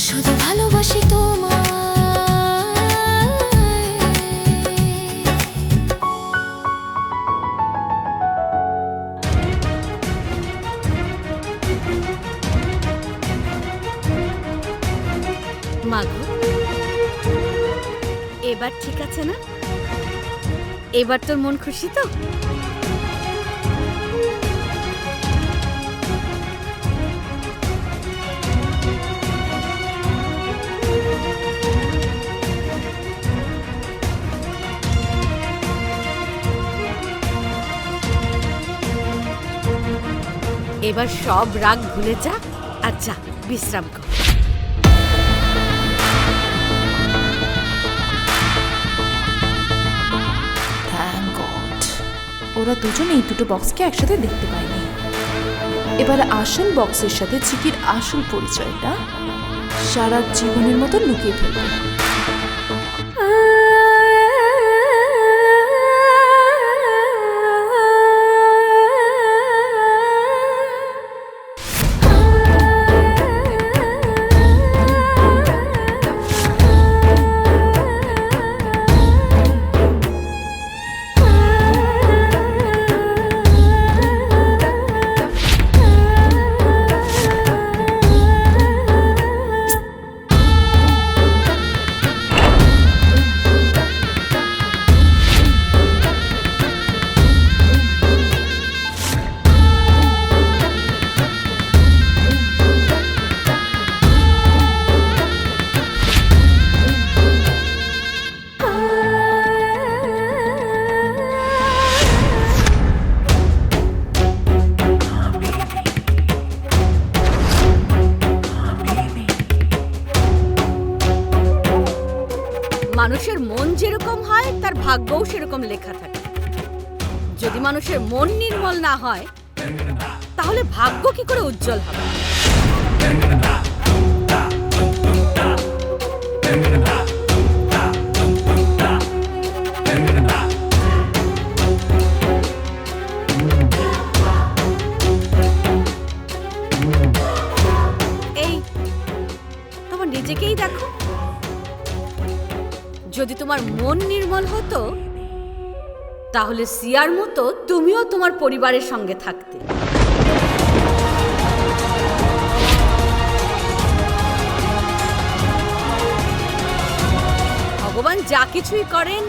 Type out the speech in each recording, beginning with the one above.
শুধু ভালোবাসি তোমায়। মাগো, এবার ঠিক আছে না? এবার তোর মন খুশি তো? এবার সব রাগ ভুলে যা আর যা বিশ্রাম কর। থ্যাংক গড ওরা দুজন এই দুটো বক্সকে একসাথে দেখতে পায়নি। এবার আসল বক্সের সাথে চিকির আসল পরিচয়টা সারা জীবনের মতো লুকিয়ে ফেলবে। মানুষের মন যেরকম হয় তার ভাগ্যও সেরকম লেখা থাকে। যদি মানুষের মন নির্মল না হয় তাহলে ভাগ্য কি করে উজ্জ্বল হবে? এই তোমার নিজেকেই দেখো, যদি তোমার মন নির্মল হতো তাহলে সিয়ার মতো তুমিও তোমার পরিবারের সঙ্গে থাকতে। ভগবান যা কিছুই করেন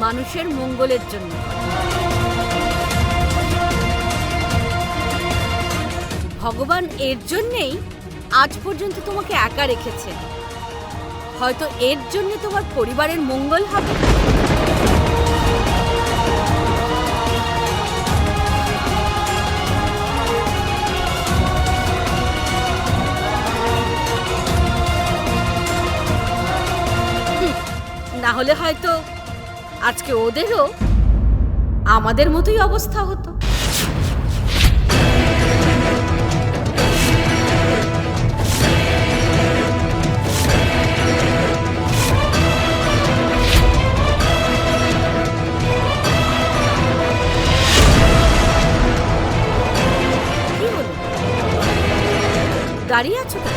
মানুষের মঙ্গলের জন্য। ভগবান এর জন্যেই আজ পর্যন্ত তোমাকে একা রেখেছে। হয়তো এর জন্য তোমার পরিবারের মঙ্গল হবে। না হলে হয়তো আজকে ওদেরও আমাদের মতোই অবস্থা হতো। দাঁড়িয়ে আছো কেন?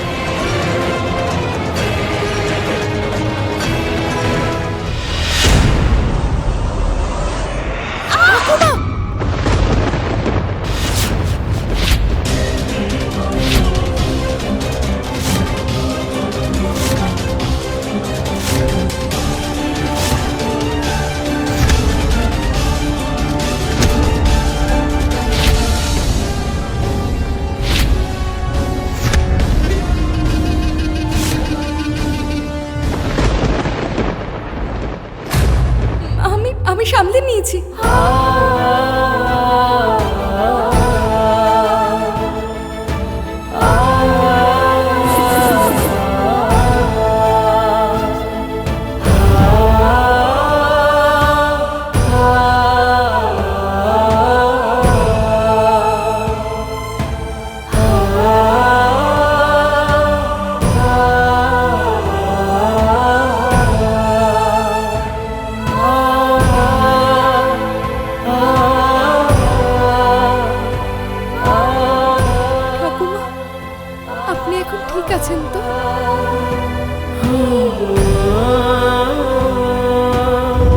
আমি সামলে নিয়েছি।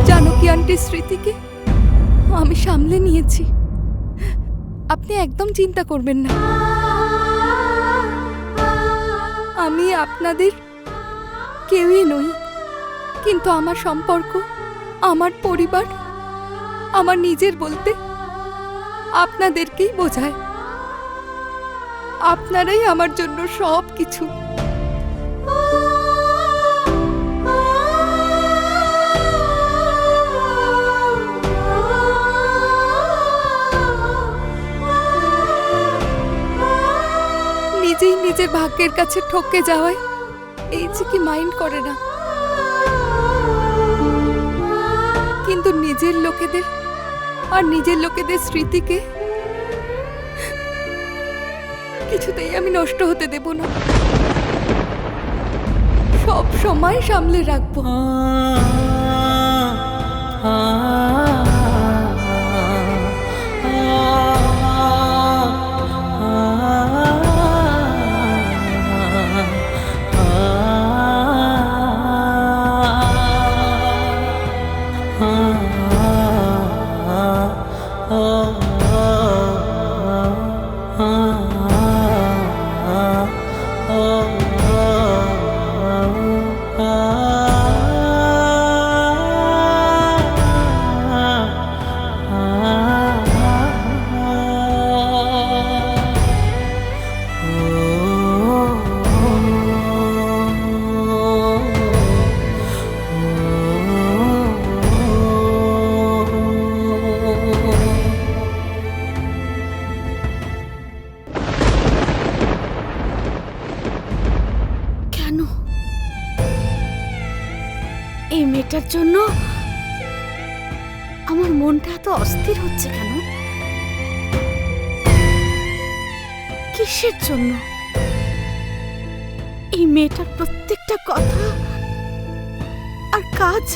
জানকী আন্টির স্মৃতিকে আমি সামলে নিয়েছি, আপনি একদম চিন্তা করবেন না। আমি আপনাদের কেউই নই, কিন্তু আমার সম্পর্ক, আমার পরিবার, আমার নিজের বলতে আপনাদেরকেই বোঝায়। আপনারাই আমার জন্য সব কিছু। নিজেই নিজের ভাগ্যের কাছে ঠকে যাওয়ায় এই যে কি মাইন্ড করে না, কিন্তু নিজের লোকেদের আর নিজের লোকেদের স্মৃতিকে কিছুতেই আমি নষ্ট হতে দেব না, সব সময় সামলে রাখবো। কেন এই মেয়েটার জন্য আমার মনটা এত অস্থির হচ্ছে? কেন, কিসের জন্য? এই মেয়েটার প্রত্যেকটা কথা আর কাজ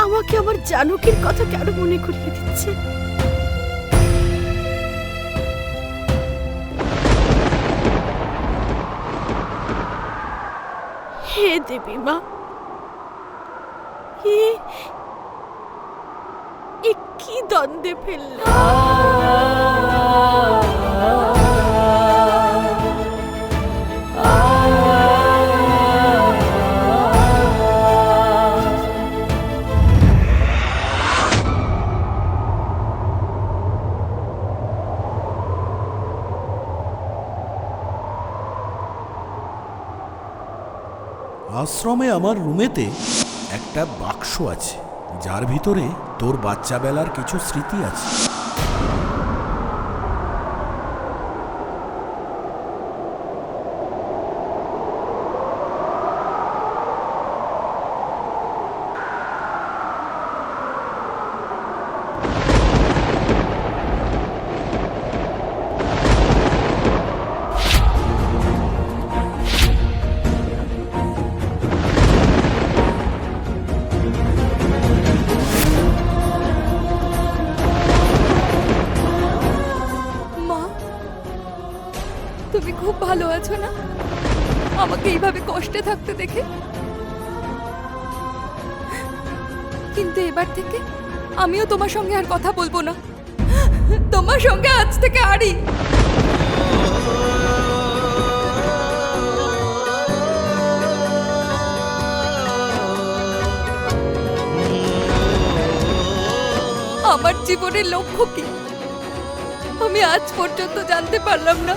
আমাকে আমার জানকীর কথা কেন মনে করিয়ে দিচ্ছে? হে দেবী মা, এ কি দ্বন্দ্বে ফেললে? আশ্রমে আমার রুমেতে একটা বাক্স আছে, যার ভিতরে তোর বাচ্চাবেলার কিছু স্মৃতি আছে। তুমি খুব ভালো আছো না আমাকে এইভাবে কষ্টে থাকতে দেখে? কিন্তু এবার থেকে আমিও তোমার সঙ্গে আর কথা বলবো না, তোমার সঙ্গে আজ থেকে আরই। আমার জীবনের লক্ষ্য কি আমি আজ পর্যন্ত জানতে পারলাম না।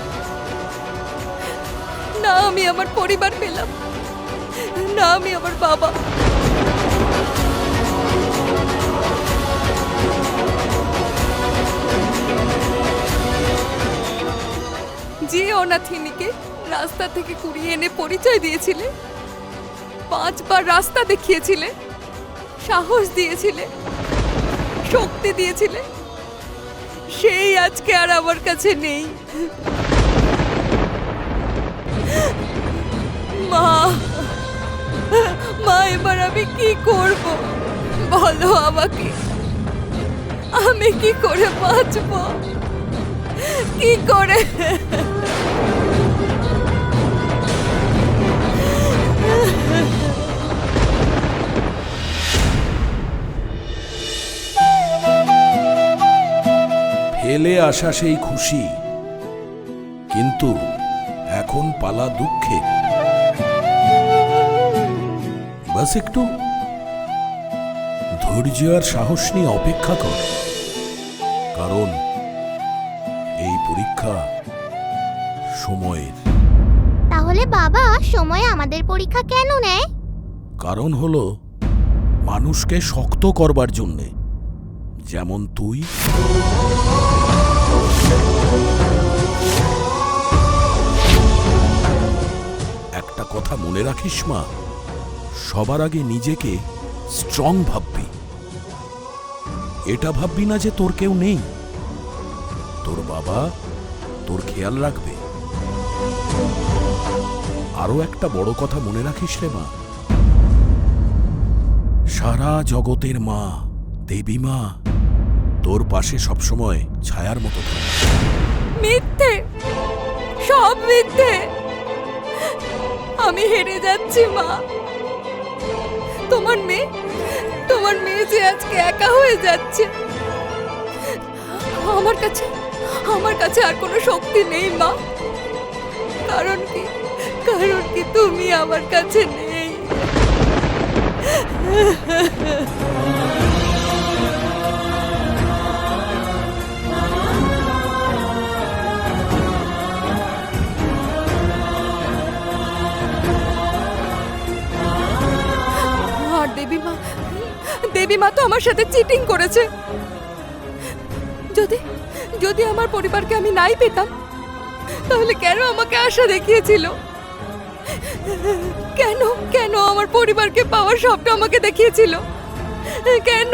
না আমি আমার পরিবার পেলাম, না আমি আমার বাবা। যে অনাথিনীকে রাস্তা থেকে কুড়িয়ে এনে পরিচয় দিয়েছিলে, 5 বার রাস্তা দেখিয়েছিলে, সাহস দিয়েছিলে, শক্তি দিয়েছিলে, সেই আজকে আর আমার কাছে নেই। মা, মা এবার আমি কি করব বলো আমাকে? আমি কি করে বাঁচব? কি করে? ফেলে আসা সেই খুশি, কিন্তু এখন পালা দুঃখে। বাস একটু ধৈর্য আর সাহস নিয়ে অপেক্ষা কর, কারণ এই পরীক্ষা সময়ের। তাহলে বাবা সময় আমাদের পরীক্ষা কেন নেয়? কারণ হলো মানুষকে শক্ত করবার জন্যে, যেমন তুই। একটা কথা মনে রাখিস মা, সবার আগে নিজেকে স্ট্রং ভাববি। এটা ভাববি না যে তোর কেউ নেই, তোর বাবা তোর খেয়াল রাখবে। আরো একটা বড় কথা মনে রাখিস রে মা, সারা জগতের মা, দেবী মা তোর পাশে সবসময় ছায়ার মতো থাকে। মিথ্যে, সব মিথ্যে। আমি হেরে যাচ্ছি মা। তোমার মেয়ে যে আজকে একা হয়ে যাচ্ছে। আমার কাছে আর কোনো শক্তি নেই মা। কারণ কি তুমি আমার কাছে নেই। আর দেবী মা তো আমার সাথে চিটিং করেছে। যদি আমার পরিবারকে আমি নাই পেতাম, তাহলে কেন আমাকে আশা দেখিয়েছিল? কেন আমার পরিবারকে পাওয়ার স্বপ্ন আমাকে দেখিয়েছিল? কেন?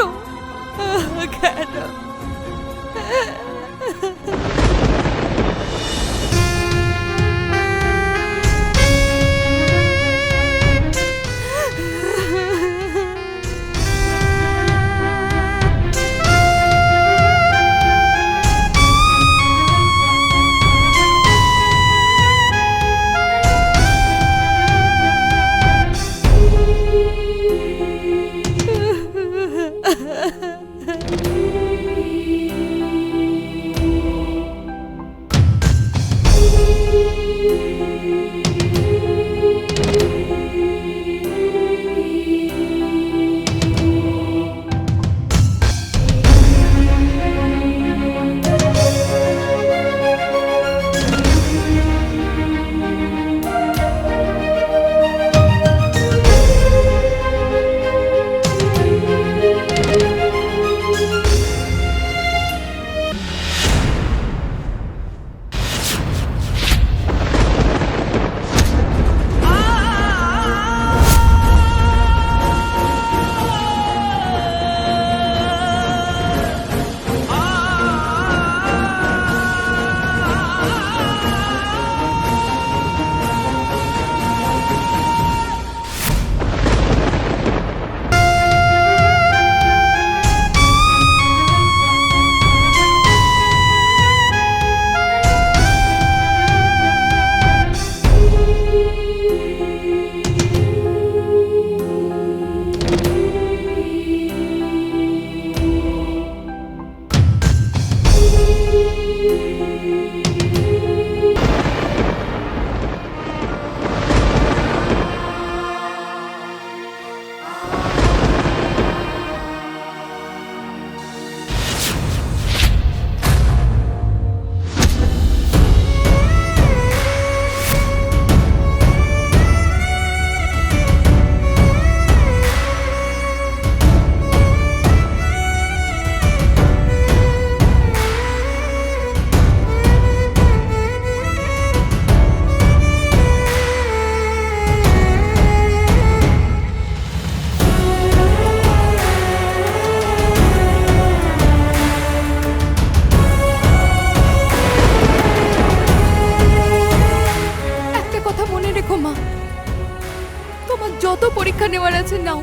যত পরীক্ষা নেওয়ার আছে নাও,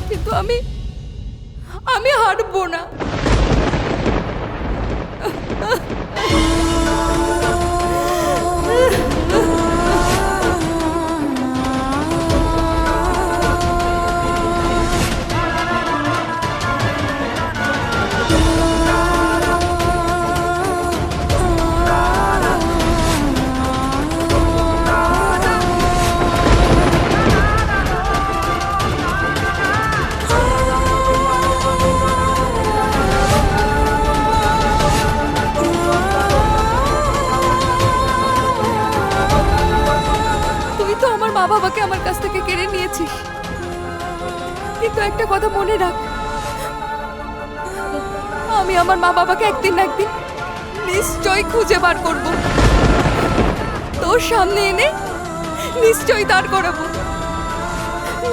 কিন্তু আমি হারবো না। মা বাবাকে আমার কাছ থেকে কেড়ে নিয়েছিস, কিন্তু একটা কথা মনে রাখ, আমি আমার মা বাবাকে একদিন না একদিন নিশ্চয়ই খুঁজে বার করব, তোর সামনে এনে নিশ্চয়ই দাঁড় করাবো,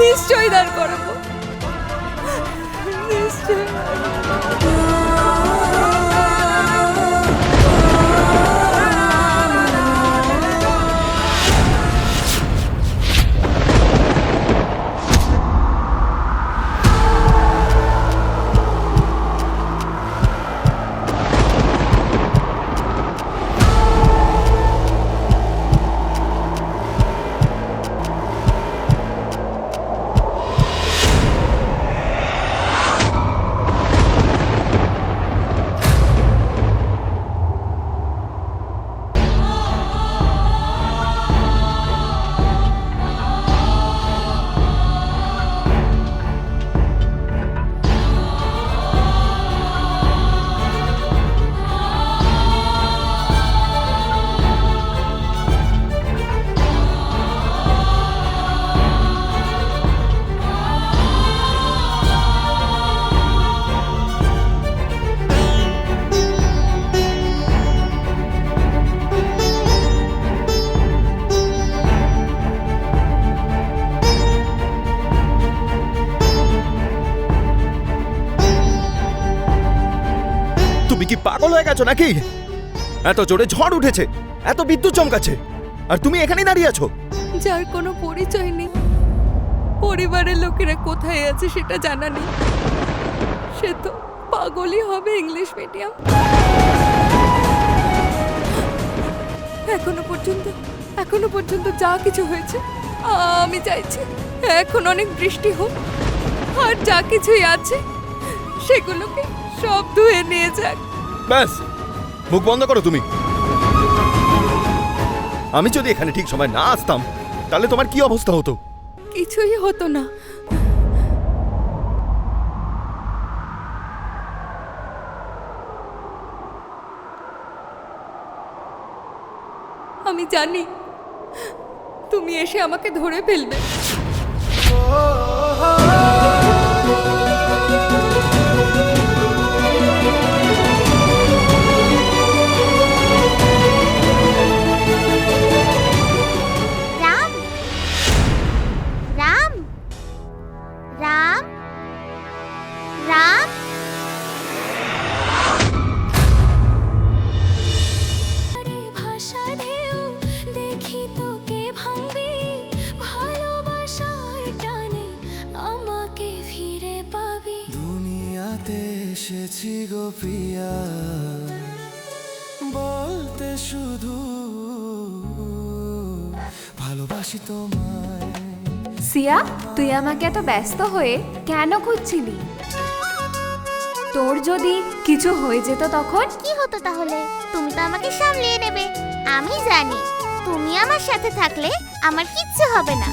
নিশ্চয়ই দাঁড় করাবো, নিশ্চয়ই। তুমি কি পাগল হয়ে গেছো নাকি? এত জোরে ঝড় উঠেছে, এত বিদ্যুৎ চমকাচ্ছে, আর তুমি এখানেই দাঁড়িয়ে আছো। যার কোনো পরিচয় নেই, পরিবারের লোকেরা কোথায় আছে সেটা জানা নেই, সে তো পাগলই হবে ইংলিশ মিডিয়াম। এখনো পর্যন্ত যা কিছু হয়েছে, আমি চাইছি এখন অনেক বৃষ্টি হোক, আর যা কিছুই আছে সেগুলোকে সব ধুয়ে নিয়ে যাক। ব্যাস, মুখ বন্ধ করো তুমি। আমি যদি এখানে ঠিক সময় না আসতাম তাহলে তোমার কি অবস্থা হতো? কিছুই হতো না। আমি জানি তুমি এসে আমাকে ধরে ফেলবে। রাম রাম রাম রাম ভাষা ঢেউ দেখি তোকে ভাঙবি, ভালোবাসার টানে আমাকে ফিরে পাবি। দুনিয়াতে এসেছি গো প্রিয়া, বলতে শুধু ভালোবাসি তোমায়। সিয়া, তুই আমাকে এত ব্যস্ত হয়ে কেন খুঁজছিলি? তোর যদি কিছু হয়ে যেত তখন? কি হতো তাহলে? তুমি তো আমাকে সামলিয়ে নেবে। আমি জানি তুমি আমার সাথে থাকলে আমার কিচ্ছু হবে না।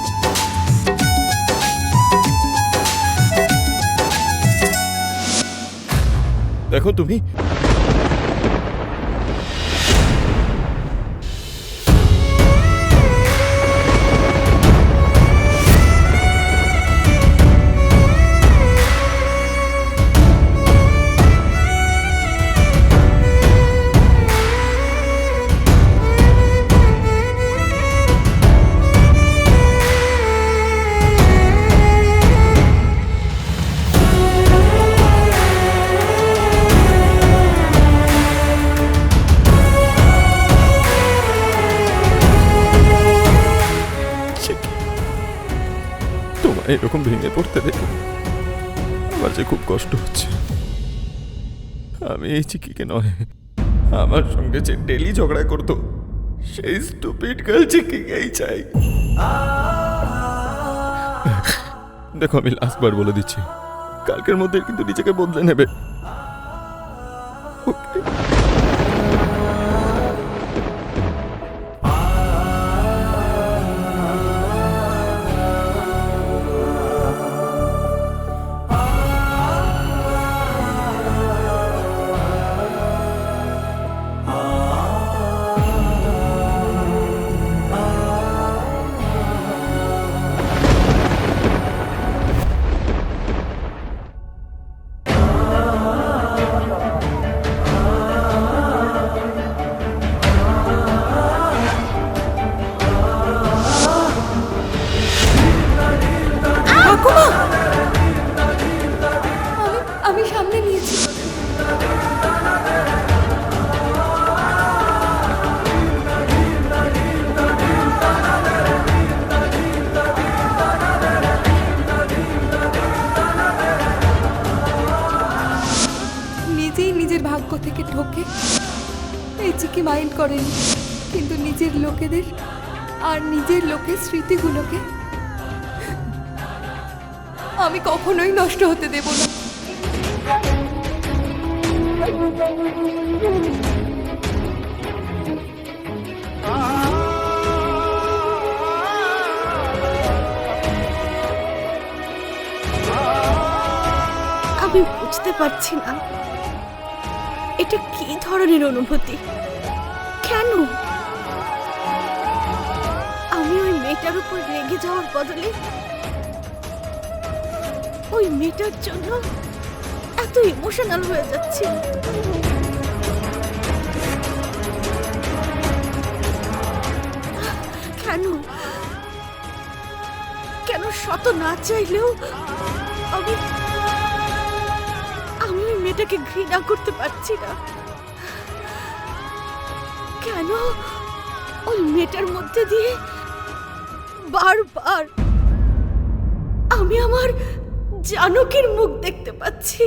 দেখো তুমি, তোমায় এরকম ভেঙে পড়তে দেখে আমার যে খুব কষ্ট হচ্ছে। আমি এই চিকিকে নয়, আমার সঙ্গে যে ডেলি ঝগড়া করতো সেই স্টুপিড গার্ল চিকিকেই চাই। দেখো, আমি লাস্টবার বলে দিচ্ছি, কালকের মধ্যে কিন্তু নিজেকে বদলে নেবে। ওকে? আমাকে মাইন্ড করেনি, কিন্তু নিজের লোকেদের আর নিজের লোকের স্মৃতিগুলোকে আমি কখনোই নষ্ট হতে দেব না। আমি বুঝতে পারছি না এটা কি ধরনের অনুভূতি, কেন আমি ওই মেয়েটার উপর রেগে যাওয়ার বদলে ওই মেয়েটার জন্য এত ইমোশনাল হয়ে যাচ্ছি। কেন কেন শত না চাইলেও আমি আমি ওই মেয়েটাকে ঘৃণা করতে পারছি না। কেন ওই মেয়েটার মধ্যে দিয়ে বারবার আমি আমার জানকীর মুখ দেখতে পাচ্ছি।